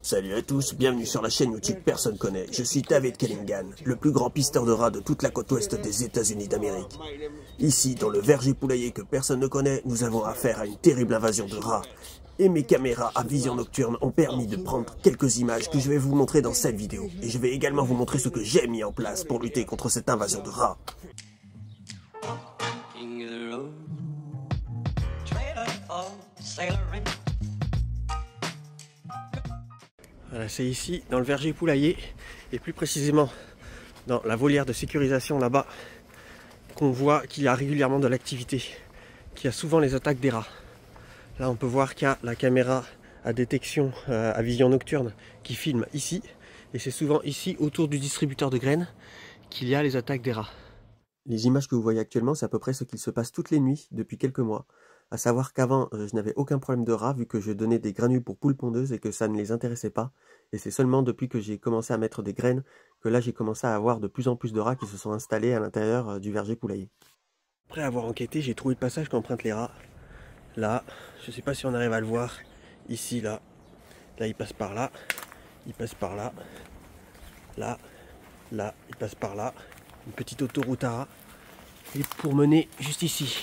Salut à tous, bienvenue sur la chaîne YouTube Personne Connaît. Je suis David Kellingan, le plus grand pisteur de rats de toute la côte ouest des États-Unis d'Amérique. Ici, dans le verger poulailler que personne ne connaît, nous avons affaire à une terrible invasion de rats. Et mes caméras à vision nocturne ont permis de prendre quelques images que je vais vous montrer dans cette vidéo. Et je vais également vous montrer ce que j'ai mis en place pour lutter contre cette invasion de rats. Voilà, c'est ici, dans le verger poulailler, et plus précisément dans la volière de sécurisation là-bas, qu'on voit qu'il y a régulièrement de l'activité, qu'il y a souvent les attaques des rats. Là, on peut voir qu'il y a la caméra à détection à vision nocturne qui filme ici, et c'est souvent ici, autour du distributeur de graines, qu'il y a les attaques des rats. Les images que vous voyez actuellement, c'est à peu près ce qu'il se passe toutes les nuits depuis quelques mois. À savoir qu'avant, je n'avais aucun problème de rats vu que je donnais des granules pour poules pondeuses et que ça ne les intéressait pas. Et c'est seulement depuis que j'ai commencé à mettre des graines que là j'ai commencé à avoir de plus en plus de rats qui se sont installés à l'intérieur du verger poulailler. Après avoir enquêté, j'ai trouvé le passage qu'empruntent les rats. Là, je ne sais pas si on arrive à le voir. Ici, là. Là, il passe par là. Il passe par là. Là. Là, il passe par là. Une petite autoroute à rats. Et pour mener juste ici.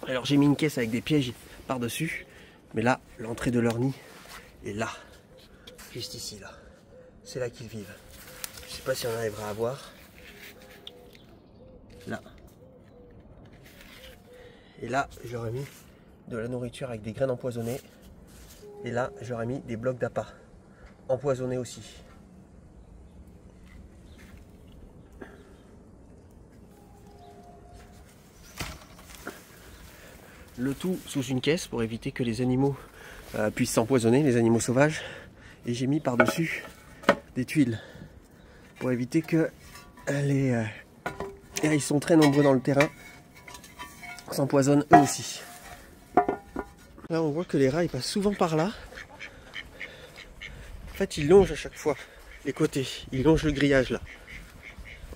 Alors j'ai mis une caisse avec des pièges par-dessus, mais là, l'entrée de leur nid est là, juste ici, là. C'est là qu'ils vivent. Je sais pas si on arrivera à voir. Là. Et là, j'aurais mis de la nourriture avec des graines empoisonnées. Et là, j'aurais mis des blocs d'appât, empoisonnés aussi. Le tout sous une caisse pour éviter que les animaux puissent s'empoisonner, les animaux sauvages. Et j'ai mis par-dessus des tuiles pour éviter que ils sont très nombreux dans le terrain, s'empoisonnent eux aussi. Là on voit que les rats ils passent souvent par là. En fait ils longent à chaque fois les côtés, ils longent le grillage là.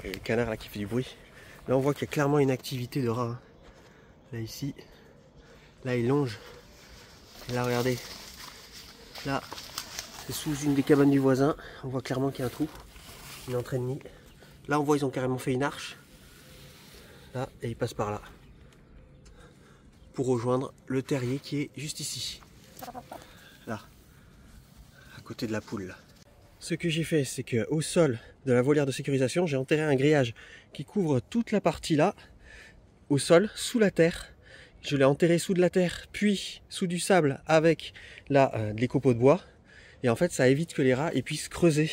Il y a le canard là qui fait du bruit. Là on voit qu'il y a clairement une activité de rats. Là ici. Là, il longe. Et là, regardez. Là, c'est sous une des cabanes du voisin. On voit clairement qu'il y a un trou. Une entrée de nid. Là, on voit ils ont carrément fait une arche. Là, et ils passent par là. Pour rejoindre le terrier qui est juste ici. Là. À côté de la poule. Là. Ce que j'ai fait, c'est qu'au sol de la volière de sécurisation, j'ai enterré un grillage qui couvre toute la partie là. Au sol, sous la terre. Je l'ai enterré sous de la terre, puis sous du sable avec les copeaux de bois. Et en fait, ça évite que les rats ils puissent creuser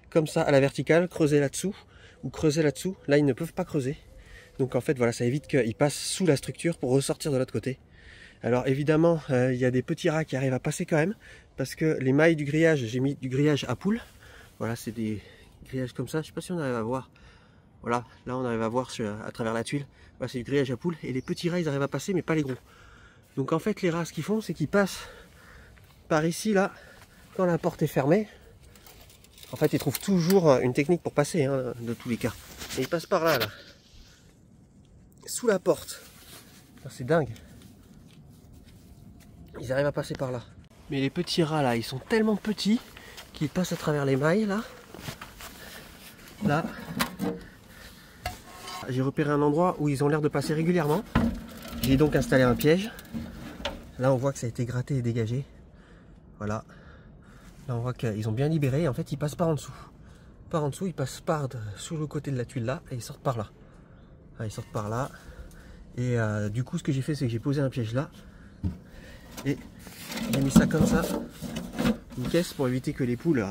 comme ça à la verticale, creuser là-dessous ou creuser là-dessous. Là, ils ne peuvent pas creuser. Donc en fait, voilà, ça évite qu'ils passent sous la structure pour ressortir de l'autre côté. Alors évidemment, il y a des petits rats qui arrivent à passer quand même parce que les mailles du grillage, j'ai mis du grillage à poules. Voilà, c'est des grillages comme ça. Je ne sais pas si on arrive à voir. Voilà, là on arrive à voir à travers la tuile. Voilà, c'est du grillage à poules et les petits rats ils arrivent à passer mais pas les gros. Donc en fait les rats ce qu'ils font c'est qu'ils passent par ici là quand la porte est fermée. En fait ils trouvent toujours une technique pour passer hein, de tous les cas. Et ils passent par là, là. Sous la porte. C'est dingue. Ils arrivent à passer par là. Mais les petits rats là ils sont tellement petits qu'ils passent à travers les mailles là. Là. J'ai repéré un endroit où ils ont l'air de passer régulièrement. J'ai donc installé un piège. Là on voit que ça a été gratté et dégagé. Voilà. Là on voit qu'ils ont bien libéré. En fait ils passent par en dessous. Par en dessous, ils passent sur le côté de la tuile là et ils sortent par là. Ils sortent par là. Et du coup ce que j'ai fait c'est que j'ai posé un piège là. Et j'ai mis ça comme ça. Une caisse pour éviter que les poules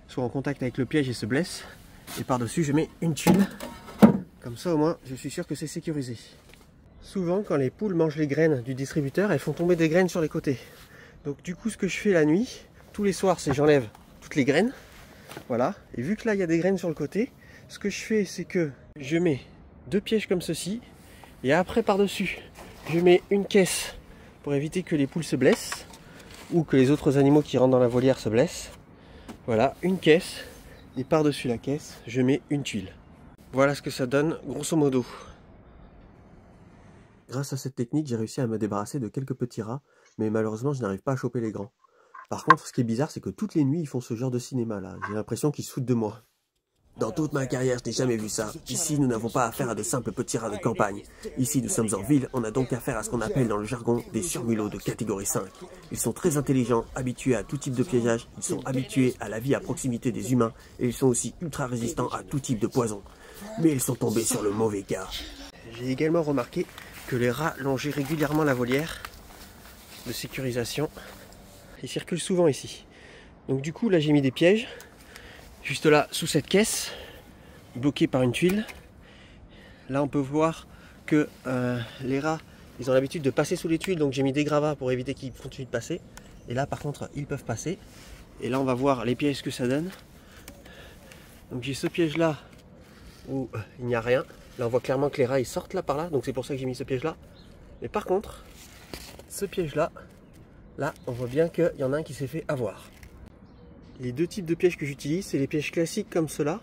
soient en contact avec le piège et se blessent. Et par dessus je mets une tuile. Comme ça au moins je suis sûr que c'est sécurisé. Souvent quand les poules mangent les graines du distributeur, elles font tomber des graines sur les côtés. Donc du coup ce que je fais la nuit, tous les soirs, c'est j'enlève toutes les graines. Voilà. Et vu que là il y a des graines sur le côté, ce que je fais c'est que je mets deux pièges comme ceci. Et après par dessus, je mets une caisse pour éviter que les poules se blessent. Ou que les autres animaux qui rentrent dans la volière se blessent. Voilà, une caisse. Et par dessus la caisse, je mets une tuile. Voilà ce que ça donne, grosso modo. Grâce à cette technique, j'ai réussi à me débarrasser de quelques petits rats, mais malheureusement, je n'arrive pas à choper les grands. Par contre, ce qui est bizarre, c'est que toutes les nuits, ils font ce genre de cinéma là. J'ai l'impression qu'ils se foutent de moi. Dans toute ma carrière, je n'ai jamais vu ça. Ici, nous n'avons pas affaire à de simples petits rats de campagne. Ici, nous sommes en ville, on a donc affaire à ce qu'on appelle dans le jargon des surmulots de catégorie 5. Ils sont très intelligents, habitués à tout type de piégeage, ils sont habitués à la vie à proximité des humains, et ils sont aussi ultra résistants à tout type de poison. Mais ils sont tombés sur le mauvais cas. J'ai également remarqué que les rats longeaient régulièrement la volière de sécurisation. Ils circulent souvent ici. Donc du coup, là j'ai mis des pièges. Juste là, sous cette caisse, bloquée par une tuile. Là, on peut voir que les rats, ils ont l'habitude de passer sous les tuiles. Donc j'ai mis des gravats pour éviter qu'ils continuent de passer. Et là, par contre, ils peuvent passer. Et là, on va voir les pièges que ça donne. Donc j'ai ce piège-là où il n'y a rien. Là, on voit clairement que les rats, ils sortent là par là. Donc c'est pour ça que j'ai mis ce piège-là. Mais par contre, ce piège-là, là, on voit bien qu'il y en a un qui s'est fait avoir. Les deux types de pièges que j'utilise, c'est les pièges classiques comme ceux-là,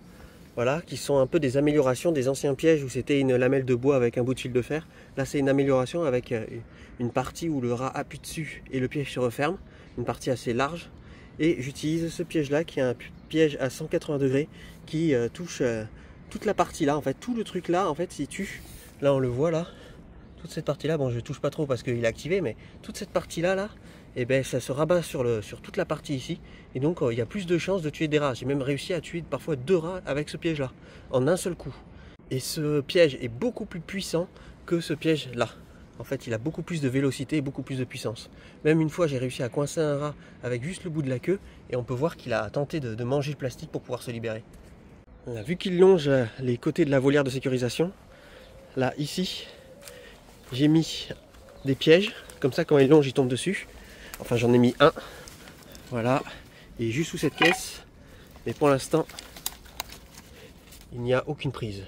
voilà, qui sont un peu des améliorations des anciens pièges où c'était une lamelle de bois avec un bout de fil de fer. Là, c'est une amélioration avec une partie où le rat appuie dessus et le piège se referme, une partie assez large. Et j'utilise ce piège-là qui est un piège à 180 degrés qui touche toute la partie là, en fait, tout le truc là, en fait, s'il tue. Là, on le voit là, toute cette partie-là, bon, je ne touche pas trop parce qu'il est activé, mais toute cette partie-là, là, et ben ça se rabat sur toute la partie ici, et donc il y a plus de chances de tuer des rats. J'ai même réussi à tuer parfois 2 rats avec ce piège là en un seul coup, et ce piège est beaucoup plus puissant que ce piège là. En fait, il a beaucoup plus de vélocité et beaucoup plus de puissance. Même une fois, j'ai réussi à coincer un rat avec juste le bout de la queue, et on peut voir qu'il a tenté de manger le plastique pour pouvoir se libérer. Voilà, vu qu'il longe les côtés de la volière de sécurisation, là ici j'ai mis des pièges, comme ça quand il longe il tombe dessus. Enfin, j'en ai mis un, voilà, et juste sous cette caisse, mais pour l'instant, il n'y a aucune prise.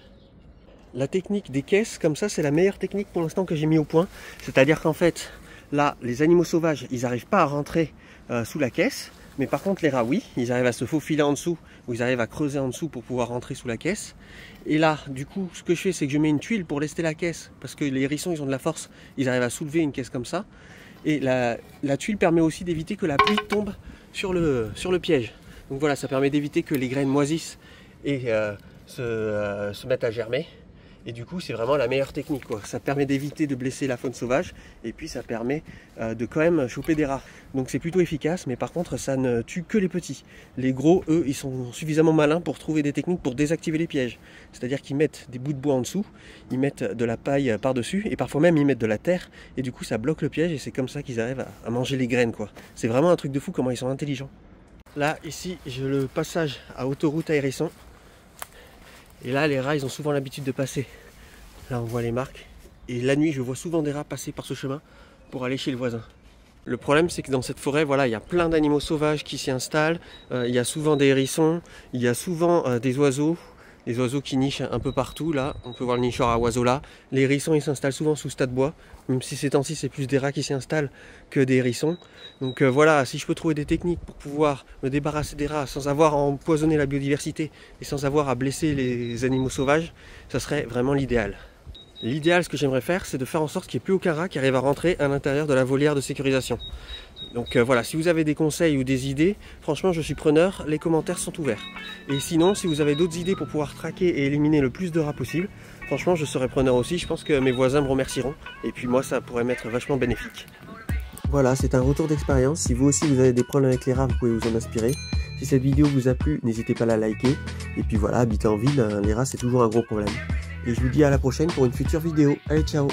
La technique des caisses, comme ça, c'est la meilleure technique pour l'instant que j'ai mis au point. C'est-à-dire qu'en fait, là, les animaux sauvages, ils n'arrivent pas à rentrer sous la caisse, mais par contre, les rats, oui, ils arrivent à se faufiler en dessous, ou ils arrivent à creuser en dessous pour pouvoir rentrer sous la caisse. Et là, du coup, ce que je fais, c'est que je mets une tuile pour lester la caisse, parce que les hérissons, ils ont de la force, ils arrivent à soulever une caisse comme ça. Et la tuile permet aussi d'éviter que la pluie tombe sur le piège. Donc voilà, ça permet d'éviter que les graines moisissent et se mettent à germer. Et du coup, c'est vraiment la meilleure technique, quoi. Ça permet d'éviter de blesser la faune sauvage, et puis ça permet de quand même choper des rats. Donc c'est plutôt efficace, mais par contre, ça ne tue que les petits. Les gros, eux, ils sont suffisamment malins pour trouver des techniques pour désactiver les pièges. C'est-à-dire qu'ils mettent des bouts de bois en dessous, ils mettent de la paille par-dessus, et parfois même ils mettent de la terre, et du coup ça bloque le piège, et c'est comme ça qu'ils arrivent à manger les graines, quoi. C'est vraiment un truc de fou comment ils sont intelligents. Là, ici, j'ai le passage à autoroute à hérissons. Et là, les rats, ils ont souvent l'habitude de passer. Là, on voit les marques. Et la nuit, je vois souvent des rats passer par ce chemin pour aller chez le voisin. Le problème, c'est que dans cette forêt, voilà, il y a plein d'animaux sauvages qui s'y installent. Il y a souvent des hérissons, il y a souvent des oiseaux qui nichent un peu partout. Là, on peut voir le nichoir à oiseaux là. Les hérissons, ils s'installent souvent sous ce tas de bois. Même si ces temps-ci, c'est plus des rats qui s'y installent que des hérissons. Donc voilà, si je peux trouver des techniques pour pouvoir me débarrasser des rats sans avoir à empoisonner la biodiversité et sans avoir à blesser les animaux sauvages, ça serait vraiment l'idéal. L'idéal, ce que j'aimerais faire, c'est de faire en sorte qu'il n'y ait plus aucun rat qui arrive à rentrer à l'intérieur de la volière de sécurisation. Donc voilà, si vous avez des conseils ou des idées, franchement je suis preneur, les commentaires sont ouverts. Et sinon, si vous avez d'autres idées pour pouvoir traquer et éliminer le plus de rats possible, franchement je serai preneur aussi, je pense que mes voisins me remercieront. Et puis moi ça pourrait m'être vachement bénéfique. Voilà, c'est un retour d'expérience. Si vous aussi vous avez des problèmes avec les rats, vous pouvez vous en inspirer. Si cette vidéo vous a plu, n'hésitez pas à la liker. Et puis voilà, habiter en ville, les rats c'est toujours un gros problème. Et je vous dis à la prochaine pour une future vidéo. Allez, ciao!